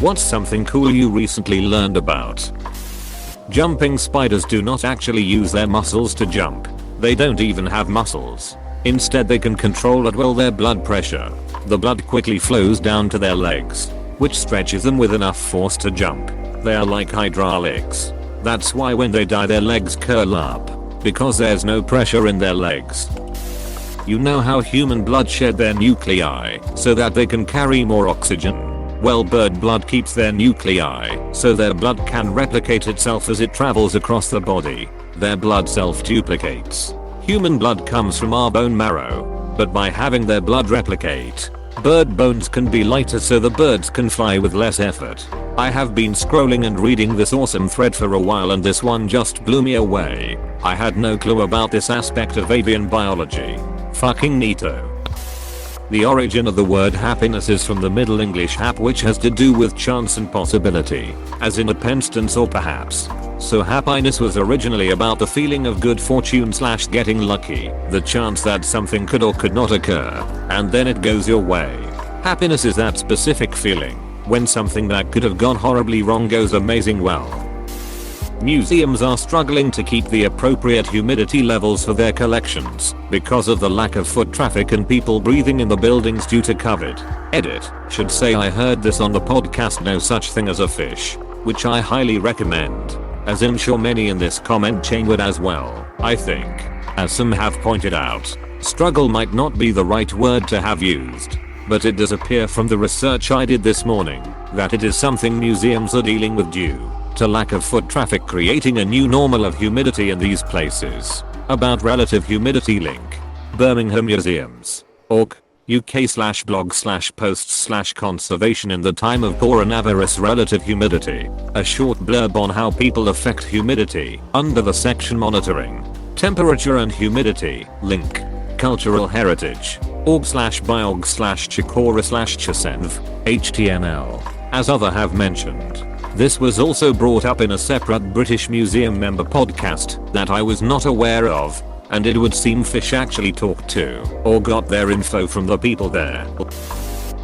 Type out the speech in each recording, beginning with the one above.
What's something cool you recently learned about? Jumping spiders do not actually use their muscles to jump. They don't even have muscles. Instead they can control at will their blood pressure. The blood quickly flows down to their legs, which stretches them with enough force to jump. They are like hydraulics. That's why when they die their legs curl up, because there's no pressure in their legs. You know how human blood shed their nuclei so that they can carry more oxygen? Well, bird blood keeps their nuclei so their blood can replicate itself as it travels across the body. Their blood self-duplicates. Human blood comes from our bone marrow, but by having their blood replicate, bird bones can be lighter so the birds can fly with less effort. I have been scrolling and reading this awesome thread for a while and this one just blew me away. I had no clue about this aspect of avian biology. Fucking neato. The origin of the word happiness is from the Middle English hap, which has to do with chance and possibility, as in a penstance or perhaps. So happiness was originally about the feeling of good fortune / getting lucky, the chance that something could or could not occur, and then it goes your way. Happiness is that specific feeling when something that could have gone horribly wrong goes amazing well. Museums are struggling to keep the appropriate humidity levels for their collections because of the lack of foot traffic and people breathing in the buildings due to COVID. Edit. Should say I heard this on the podcast No Such Thing as a Fish, which I highly recommend, as I'm sure many in this comment chain would as well. I think, as some have pointed out, struggle might not be the right word to have used, but it does appear from the research I did this morning that it is something museums are dealing with due to lack of foot traffic, creating a new normal of humidity in these places. About relative humidity link. Birmingham Museums. Org. UK/blog/posts/conservation in the time of coronavirus relative humidity. A short blurb on how people affect humidity under the section monitoring temperature and humidity. Link. Cultural heritage. org/biog/chikora/chasenv. HTML. As other have mentioned, this was also brought up in a separate British Museum member podcast that I was not aware of, and it would seem fish actually talked to or got their info from the people there.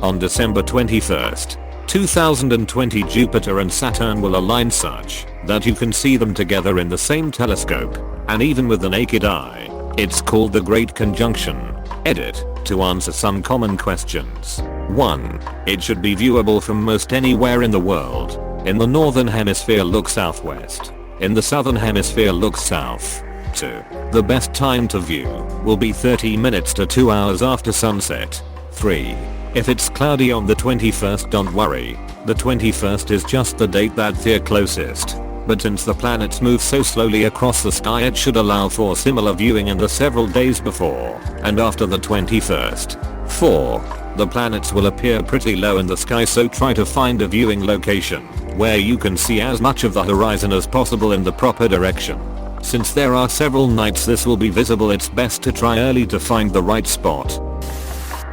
On December 21st, 2020, Jupiter and Saturn will align such that you can see them together in the same telescope, and even with the naked eye. It's called the Great Conjunction. Edit. To answer some common questions. 1. It should be viewable from most anywhere in the world. In the northern hemisphere look southwest. In the southern hemisphere look south. 2. The best time to view will be 30 minutes to 2 hours after sunset. 3. If it's cloudy on the 21st, don't worry. The 21st is just the date that's here closest. But since the planets move so slowly across the sky, it should allow for similar viewing in the several days before and after the 21st. 4. The planets will appear pretty low in the sky, so try to find a viewing location where you can see as much of the horizon as possible in the proper direction. Since there are several nights this will be visible, it's best to try early to find the right spot.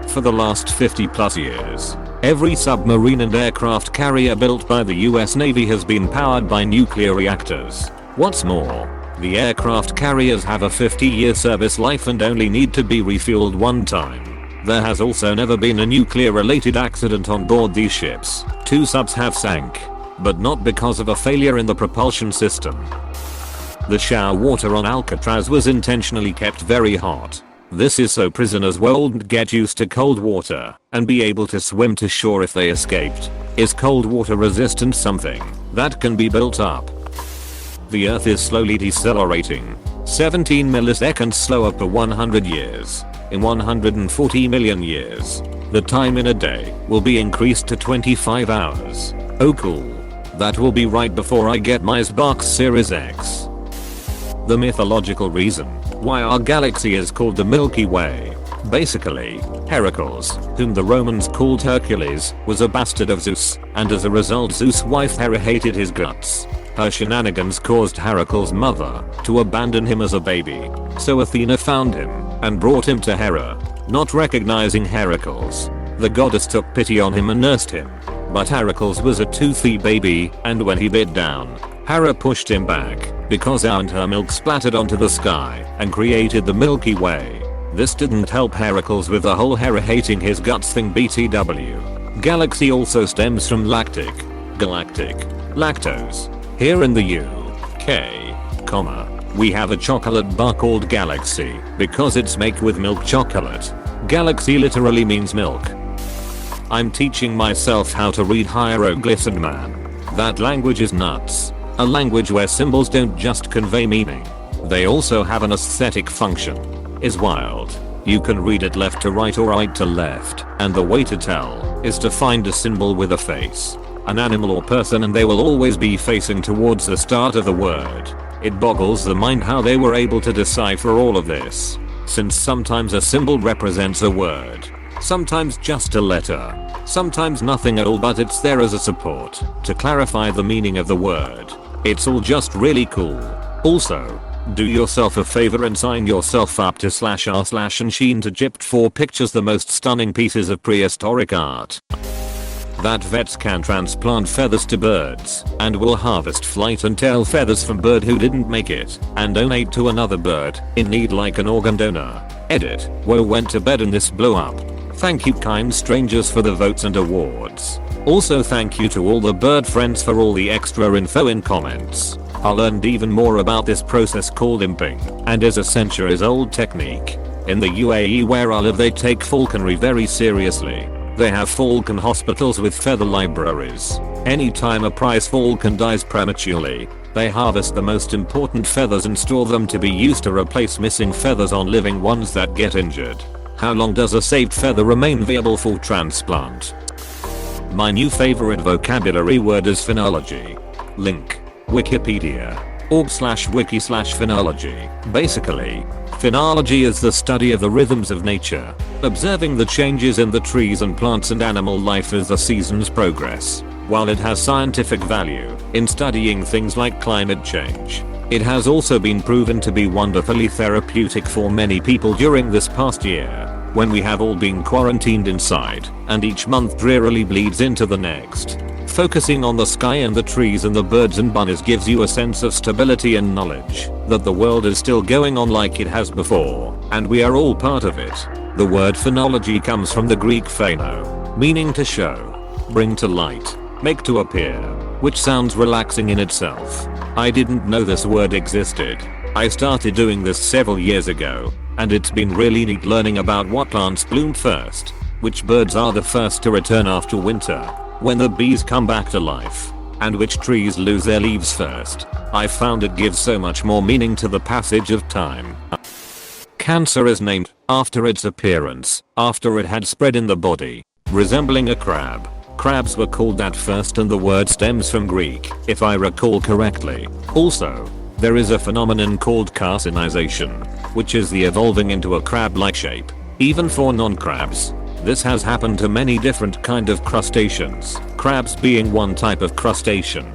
For the last 50 plus years, every submarine and aircraft carrier built by the US Navy has been powered by nuclear reactors. What's more, the aircraft carriers have a 50-year service life and only need to be refueled one time. There has also never been a nuclear-related accident on board these ships. 2 subs have sank, but not because of a failure in the propulsion system. The shower water on Alcatraz was intentionally kept very hot. This is so prisoners won't get used to cold water and be able to swim to shore if they escaped. Is cold water resistance something that can be built up? The Earth is slowly decelerating, 17 milliseconds slower per 100 years. In 140 million years, the time in a day will be increased to 25 hours. Oh cool. That will be right before I get my Xbox Series X. The mythological reason why our galaxy is called the Milky Way. Basically, Heracles, whom the Romans called Hercules, was a bastard of Zeus, and as a result Zeus' wife Hera hated his guts. Her shenanigans caused Heracles' mother to abandon him as a baby, so Athena found him and brought him to Hera. Not recognizing Heracles, the goddess took pity on him and nursed him. But Heracles was a toothy baby, and when he bit down, Hera pushed him back because her milk splattered onto the sky and created the Milky Way. This didn't help Heracles with the whole Hera hating his guts thing. BTW. Galaxy also stems from lactic, galactic. Lactose. Here in the UK, we have a chocolate bar called Galaxy because it's made with milk chocolate. Galaxy literally means milk. I'm teaching myself how to read hieroglyphs, and man, that language is nuts. A language where symbols don't just convey meaning, they also have an aesthetic function. Is wild. You can read it left to right or right to left, and the way to tell is to find a symbol with a face, an animal or person, and they will always be facing towards the start of the word. It boggles the mind how they were able to decipher all of this, since sometimes a symbol represents a word, sometimes just a letter, sometimes nothing at all, but it's there as a support to clarify the meaning of the word. It's all just really cool. Also, do yourself a favor and sign yourself up to /r/Unseen to Egypt for pictures, the most stunning pieces of prehistoric art. That vets can transplant feathers to birds and will harvest flight and tail feathers from bird who didn't make it and donate to another bird in need like an organ donor. Edit. Woe went to bed and this blew up. Thank you kind strangers for the votes and awards. Also thank you to all the bird friends for all the extra info in comments. I learned even more about this process called imping, and is a centuries old technique. In the UAE where I live, they take falconry very seriously. They have falcon hospitals with feather libraries. Anytime a prize falcon dies prematurely, they harvest the most important feathers and store them to be used to replace missing feathers on living ones that get injured. How long does a saved feather remain viable for transplant? My new favorite vocabulary word is phenology. Link. Wikipedia. org/wiki/phenology. Basically, phenology is the study of the rhythms of nature, observing the changes in the trees and plants and animal life as the seasons progress. While it has scientific value in studying things like climate change, it has also been proven to be wonderfully therapeutic for many people during this past year, when we have all been quarantined inside, and each month drearily bleeds into the next. Focusing on the sky and the trees and the birds and bunnies gives you a sense of stability and knowledge that the world is still going on like it has before, and we are all part of it. The word phenology comes from the Greek pheno, meaning to show, bring to light, make to appear, which sounds relaxing in itself. I didn't know this word existed. I started doing this several years ago, and it's been really neat learning about what plants bloom first, which birds are the first to return after winter, when the bees come back to life, and which trees lose their leaves first. I found it gives so much more meaning to the passage of time. Cancer is named after its appearance, after it had spread in the body, resembling a crab. Crabs were called that first, and the word stems from Greek, if I recall correctly. Also, there is a phenomenon called carcinization, which is the evolving into a crab-like shape, even for non-crabs. This has happened to many different kind of crustaceans, crabs being one type of crustacean.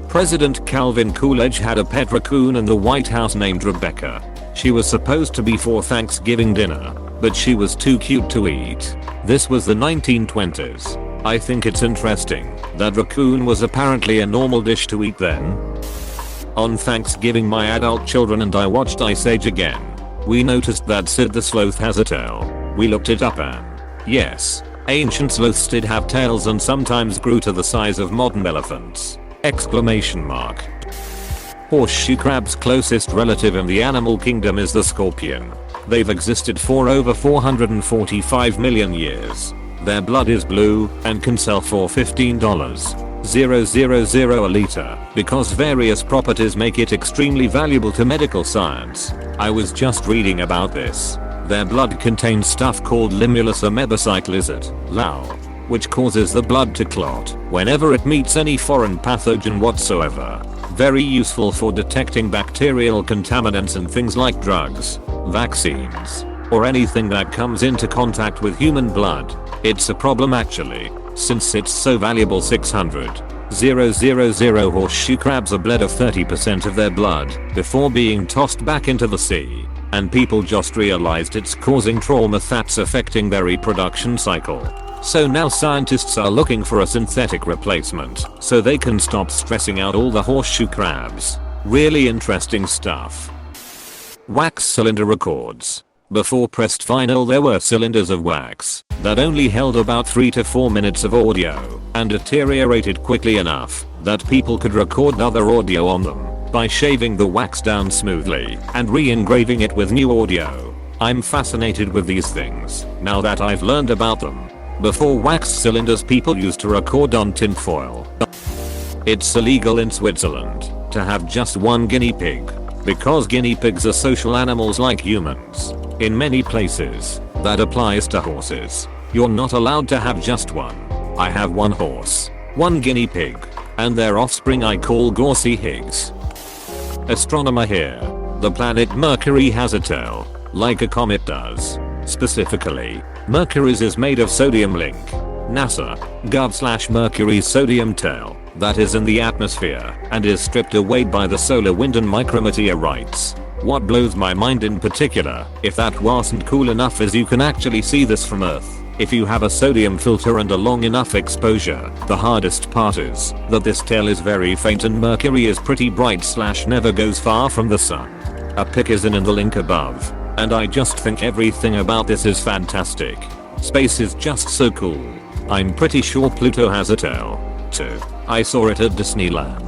President Calvin Coolidge had a pet raccoon in the White House named Rebecca. She was supposed to be for Thanksgiving dinner, but she was too cute to eat. This was the 1920s. I think it's interesting that raccoon was apparently a normal dish to eat then. On Thanksgiving, my adult children and I watched Ice Age again. We noticed that Sid the Sloth has a tail. We looked it up and yes, ancient sloths did have tails and sometimes grew to the size of modern elephants. Exclamation mark. Horseshoe crab's closest relative in the animal kingdom is the scorpion. They've existed for over 445 million years. Their blood is blue and can sell for $15,000 a liter because various properties make it extremely valuable to medical science. I was just reading about this. Their blood contains stuff called Limulus amoebocyclizate, LAO, which causes the blood to clot whenever it meets any foreign pathogen whatsoever. Very useful for detecting bacterial contaminants and things like drugs, vaccines, or anything that comes into contact with human blood. It's a problem actually, since it's so valuable. 600,000 horseshoe crabs are bled of 30% of their blood before being tossed back into the sea, and people just realized it's causing trauma that's affecting their reproduction cycle. So now scientists are looking for a synthetic replacement so they can stop stressing out all the horseshoe crabs. Really interesting stuff. Wax Cylinder Records. Before pressed vinyl there were cylinders of wax that only held about 3 to 4 minutes of audio and deteriorated quickly enough that people could record other audio on them by shaving the wax down smoothly and re-engraving it with new audio. I'm fascinated with these things now that I've learned about them. Before wax cylinders people used to record on tin foil. It's illegal in Switzerland to have just one guinea pig because guinea pigs are social animals like humans. In many places, that applies to horses. You're not allowed to have just one. I have one horse, one guinea pig, and their offspring I call Gorsey Higgs. Astronomer here. The planet Mercury has a tail, like a comet does. Specifically, Mercury's is made of sodium link. NASA, gov/Mercury's sodium tail, that is in the atmosphere and is stripped away by the solar wind and micrometeorites. What blows my mind in particular, if that wasn't cool enough, is you can actually see this from Earth if you have a sodium filter and a long enough exposure. The hardest part is that this tail is very faint and Mercury is pretty bright / never goes far from the sun. A pic is in the link above, and I just think everything about this is fantastic. Space is just so cool. I'm pretty sure Pluto has a tail too. I saw it at Disneyland.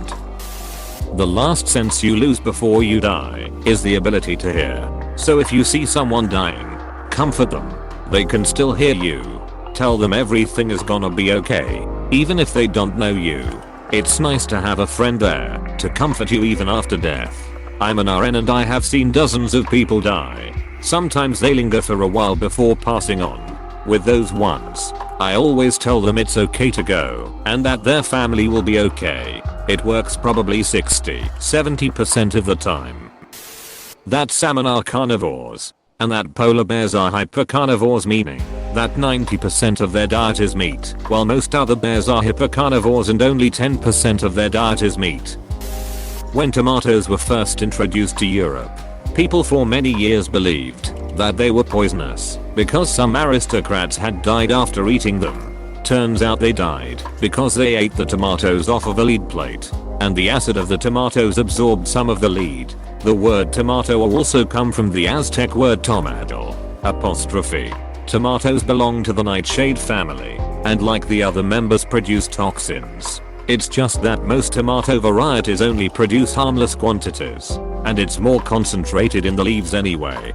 The last sense you lose before you die is the ability to hear. So if you see someone dying, comfort them. They can still hear you. Tell them everything is gonna be okay, even if they don't know you. It's nice to have a friend there to comfort you even after death. I'm an RN and I have seen dozens of people die. Sometimes they linger for a while before passing on. With those ones, I always tell them it's okay to go and that their family will be okay. It works probably 60-70% of the time. That salmon are carnivores and that polar bears are hypercarnivores, meaning that 90% of their diet is meat, while most other bears are hypercarnivores and only 10% of their diet is meat. When tomatoes were first introduced to Europe, people for many years believed that they were poisonous because some aristocrats had died after eating them. Turns out they died because they ate the tomatoes off of a lead plate, and the acid of the tomatoes absorbed some of the lead. The word tomato also come from the Aztec word tomadal, apostrophe. Tomatoes belong to the nightshade family, and like the other members produce toxins. It's just that most tomato varieties only produce harmless quantities, and it's more concentrated in the leaves anyway.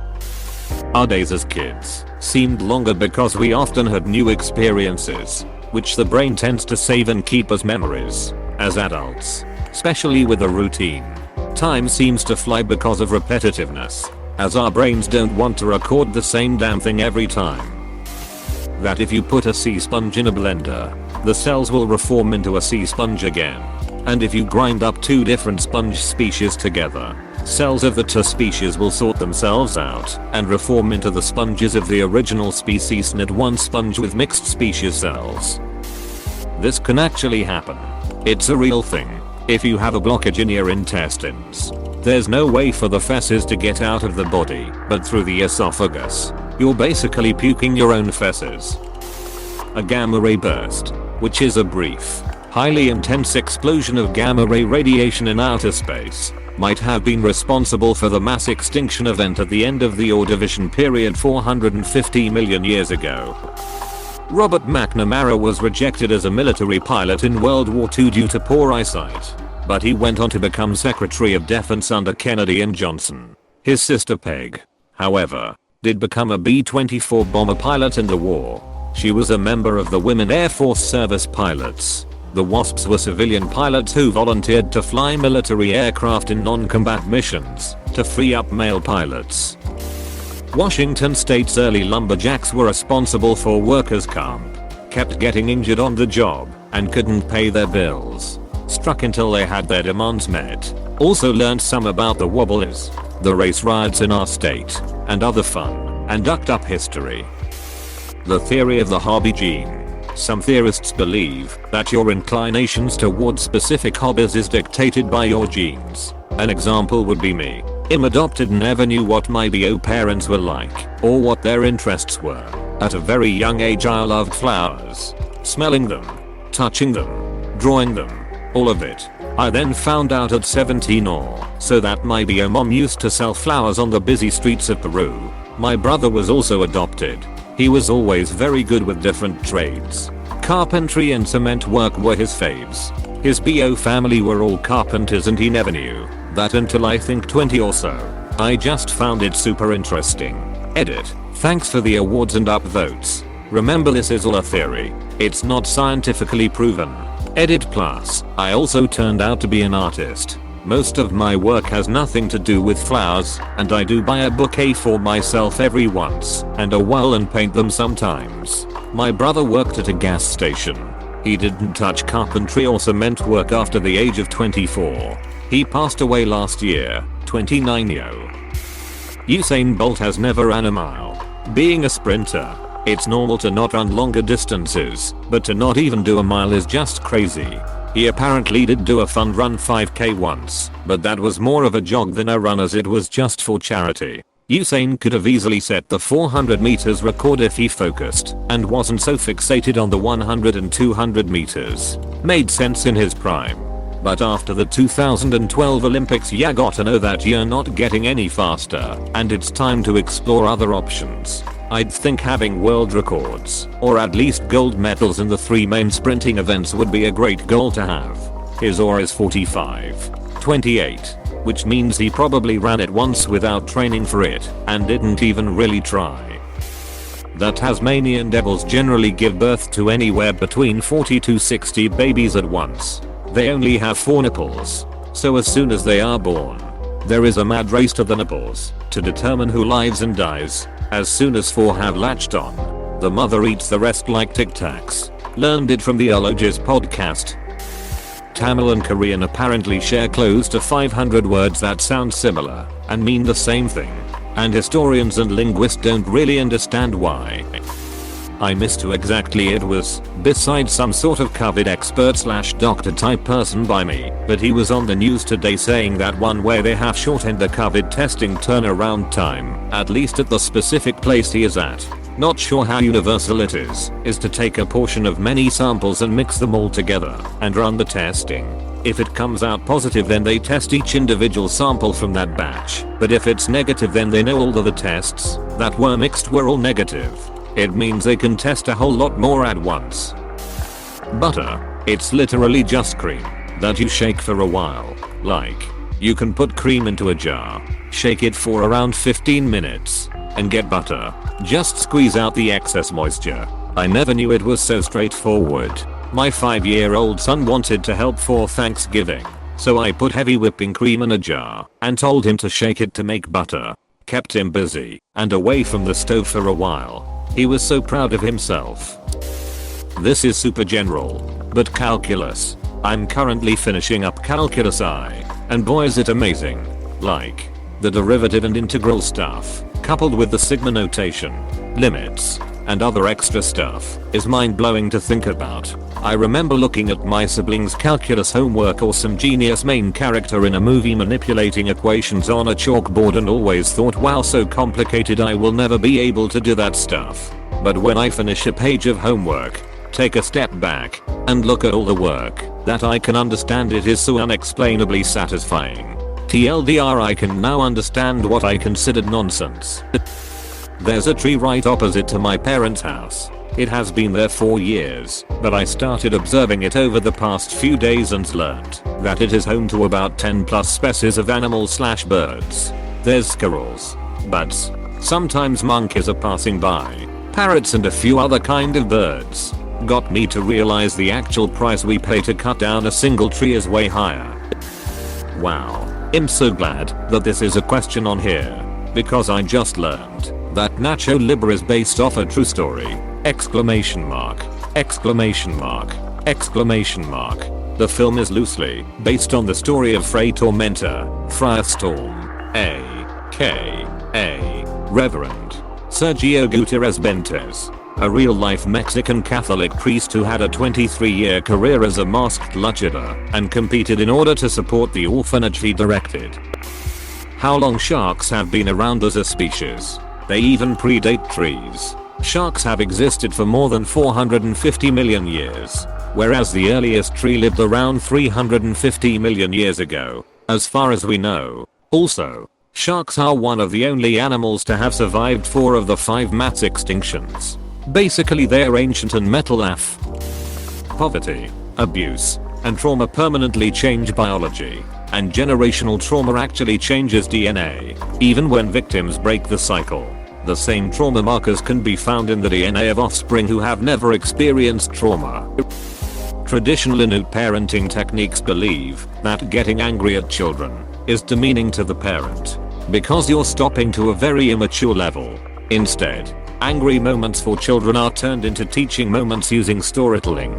Our days as kids seemed longer because we often had new experiences, which the brain tends to save and keep as memories. As adults, especially with a routine, time seems to fly because of repetitiveness, as our brains don't want to record the same damn thing every time. That if you put a sea sponge in a blender, the cells will reform into a sea sponge again. And if you grind up two different sponge species together, cells of the two species will sort themselves out and reform into the sponges of the original species, knit one sponge with mixed species cells. This can actually happen. It's a real thing. If you have a blockage in your intestines, there's no way for the feces to get out of the body but through the esophagus. You're basically puking your own feces. A gamma ray burst, which is a brief, highly intense explosion of gamma ray radiation in outer space, might have been responsible for the mass extinction event at the end of the Ordovician period 450 million years ago. Robert McNamara was rejected as a military pilot in World War II due to poor eyesight, but he went on to become Secretary of Defense under Kennedy and Johnson. His sister Peg, however, did become a B-24 bomber pilot in the war. She was a member of the Women Air Force Service Pilots. The WASPs were civilian pilots who volunteered to fly military aircraft in non-combat missions to free up male pilots. Washington State's early lumberjacks were responsible for workers' comp, kept getting injured on the job, and couldn't pay their bills. Struck until they had their demands met. Also learned some about the Wobblies, the race riots in our state, and other fun and ducked up history. The theory of the hobby gene. Some theorists believe that your inclinations towards specific hobbies is dictated by your genes. An example would be me. I'm adopted and never knew what my bio parents were like or what their interests were. At a very young age I loved flowers. Smelling them, touching them, drawing them, all of it. I then found out at 17 or so that my bio mom used to sell flowers on the busy streets of Peru. My brother was also adopted. He was always very good with different trades. Carpentry and cement work were his faves. His BO family were all carpenters and he never knew that until I think 20 or so. I just found it super interesting. Edit. Thanks for the awards and upvotes. Remember, this is all a theory. It's not scientifically proven. Edit plus. I also turned out to be an artist. Most of my work has nothing to do with flowers, and I do buy a bouquet for myself every once and a while and paint them sometimes. My brother worked at a gas station. He didn't touch carpentry or cement work after the age of 24. He passed away last year, 29-yo. Usain Bolt has never ran a mile. Being a sprinter, it's normal to not run longer distances, but to not even do a mile is just crazy. He apparently did do a fun run 5k once, but that was more of a jog than a run as it was just for charity. Usain could have easily set the 400 meters record if he focused and wasn't so fixated on the 100 and 200 meters. Made sense in his prime. But after the 2012 Olympics, you gotta know that you're not getting any faster and it's time to explore other options. I'd think having world records, or at least gold medals in the 3 main sprinting events would be a great goal to have. His OR is 45.28, which means he probably ran it once without training for it and didn't even really try. The Tasmanian devils generally give birth to anywhere between 40 to 60 babies at once. They only have 4 nipples, so as soon as they are born, there is a mad race to the nipples to determine who lives and dies. As soon as 4 have latched on, the mother eats the rest like Tic Tacs. Learned it from the Ologies podcast. Tamil and Korean apparently share close to 500 words that sound similar and mean the same thing, and historians and linguists don't really understand why. I missed who exactly it was, besides some sort of COVID expert / doctor type person by me, but he was on the news today saying that one way they have shortened the COVID testing turnaround time, at least at the specific place he is at. Not sure how universal it is to take a portion of many samples and mix them all together and run the testing. If it comes out positive, then they test each individual sample from that batch, but if it's negative, then they know all of the tests that were mixed were all negative. It means they can test a whole lot more at once. Butter. It's literally just cream that you shake for a while. Like, you can put cream into a jar, shake it for around 15 minutes, and get butter. Just squeeze out the excess moisture. I never knew it was so straightforward. My 5-year-old son wanted to help for Thanksgiving, so I put heavy whipping cream in a jar and told him to shake it to make butter. Kept him busy and away from the stove for a while. He was so proud of himself. This is super general, but calculus. I'm currently finishing up Calculus I, and boy is it amazing. Like, the derivative and integral stuff, coupled with the sigma notation, limits, and other extra stuff, is mind-blowing to think about. I remember looking at my siblings' calculus homework or some genius main character in a movie manipulating equations on a chalkboard and always thought, wow, so complicated, I will never be able to do that stuff. But when I finish a page of homework, take a step back, and look at all the work that I can understand, it is so unexplainably satisfying. TLDR, I can now understand what I considered nonsense. There's a tree right opposite to my parents' house. It has been there for years, but I started observing it over the past few days and learned that it is home to about 10 plus species of animals / birds. There's squirrels, bats, sometimes monkeys are passing by, parrots and a few other kind of birds. Got me to realize the actual price we pay to cut down a single tree is way higher. Wow, I'm so glad that this is a question on here, because I just learned that Nacho Libre is based off a true story. Exclamation mark. Exclamation mark. Exclamation mark. The film is loosely based on the story of Fray Tormenta, Friar Storm, a.k.a. Reverend Sergio Gutierrez Bentes, a real-life Mexican Catholic priest who had a 23-year career as a masked luchador and competed in order to support the orphanage he directed. How long sharks have been around as a species? They even predate trees. Sharks have existed for more than 450 million years, whereas the earliest tree lived around 350 million years ago, as far as we know. Also, Sharks are one of the only animals to have survived 4 of the 5 mass extinctions. Basically they're ancient and metal af. Poverty, abuse, and trauma permanently change biology, and generational trauma actually changes DNA. Even when victims break the cycle, the same trauma markers can be found in the DNA of offspring who have never experienced trauma. Traditional Inuit parenting techniques believe that getting angry at children is demeaning to the parent because you're stopping to a very immature level. Instead, angry moments for children are turned into teaching moments using storytelling.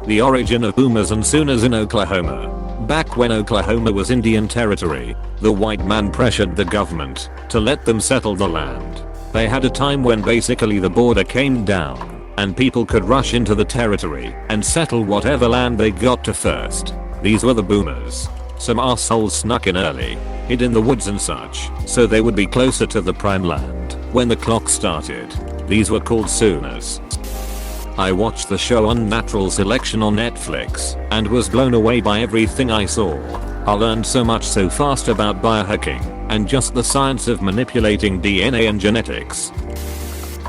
The origin of boomers and sooners in Oklahoma. Back when Oklahoma was Indian territory, the white man pressured the government to let them settle the land. They had a time when basically the border came down and people could rush into the territory and settle whatever land they got to first. These were the boomers. Some assholes snuck in early, hid in the woods and such, so they would be closer to the prime land when the clock started. These were called Sooners. I watched the show Unnatural Selection on Netflix and was blown away by everything I saw. I learned so much so fast about biohacking and just the science of manipulating DNA and genetics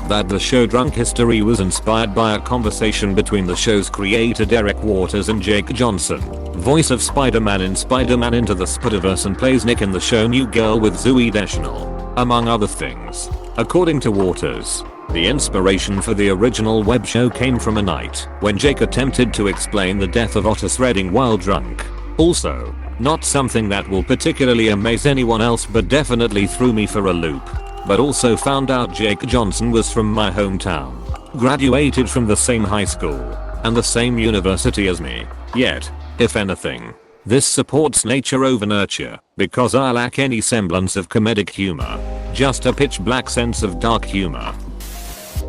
that the show Drunk History was inspired by a conversation between the show's creator Derek Waters and Jake Johnson, voice of Spider-Man in Spider-Man Into the Spider-Verse and plays Nick in the show New Girl with Zooey Deschanel, among other things. According to Waters, the inspiration for the original web show came from a night when Jake attempted to explain the death of Otis Redding while drunk. Also, not something that will particularly amaze anyone else but definitely threw me for a loop. But also found out Jake Johnson was from my hometown, graduated from the same high school, and the same university as me. Yet, if anything, this supports nature over nurture, because I lack any semblance of comedic humor, just a pitch black sense of dark humor.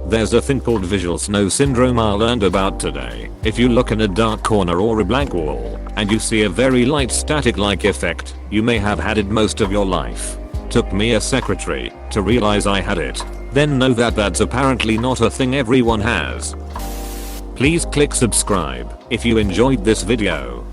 There's a thing called visual snow syndrome I learned about today. If you look in a dark corner or a blank wall, and you see a very light static-like effect, you may have had it most of your life. Took me a secretary to realize I had it, then know that that's apparently not a thing everyone has. Please click subscribe if you enjoyed this video.